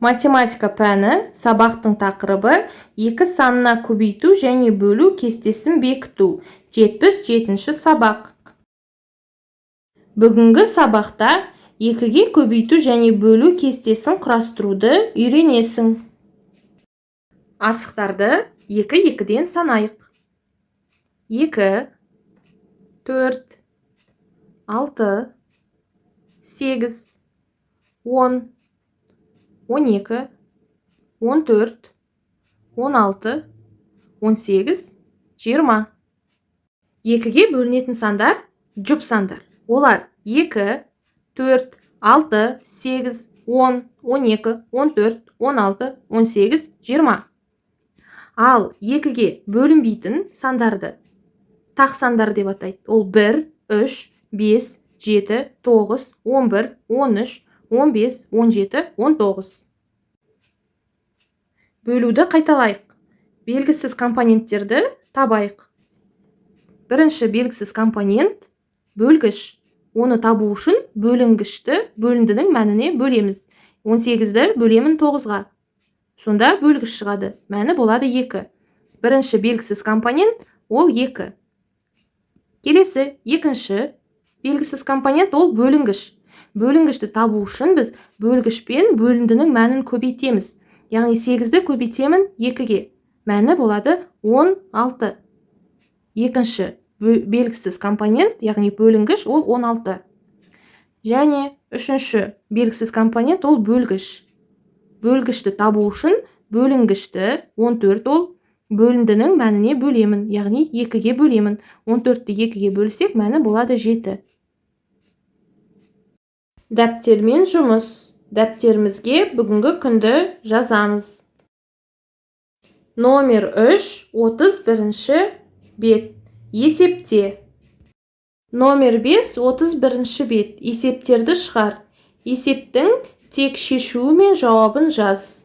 Математика пәні сабақтың тақырыбы 2 санына көбейту және бөлу кестесін бекіту. 77-ші сабақ. Бүгінгі сабақта 2-ге көбейту және бөлу кестесін құрастыруды үйренесің. Асықтарды 2-2-ден санайық. 2, 4, 6, 8, 10, 12, 14, 16, 18, 20. 2-ге бөлінетін сандар жұп сандар. Олар 2, 4, 6, 8, 10, 12, 14, 16, 18, 20. Ал 2-ге бөлінбейтін сандарды тақ сандар деп атайды. Ол 1, 3, 5, 7, 9, 11, 13, 15, 17, 19. Бөлуді қайталайық. Белгісіз компоненттерді табайық. Бірінші белгісіз компонент бөлгіш. Оны табу үшін бөлінгішті бөліндінің мәніне бөлеміз. 18-ді бөлемін 9-ға. Сонда бөлгіш шығады. Мәні болады 2. Бірінші белгісіз компонент ол 2. Келесі екінші белгісіз компонент ол бөлінгіш. Бөлінгішті табу үшін біз бөлгішпен бөліндінің мәнін көбейтеміз. Яғни 8-ді көбейтемін 2-ге. Мәні болады 16. Екінші белгісіз компонент, яғни бөлінгіш, ол 16. Және үшінші белгісіз компонент ол бөлгіш. Бөлгішті табу үшін бөлінгішті 14 ол бөліндінің мәніне бөлемін, яғни 2-ге бөлемін. 14-ті 2-ге бөлсек, мәні болады 7. Дәптермен жұмыс. Дәптерімізге бүгінгі күнді жазамыз. Номер 3, 31-ші бет. Есепте. Номер 5, 31-ші бет. Есептерді шығар. Есептің тек шешуі мен жауабын жаз.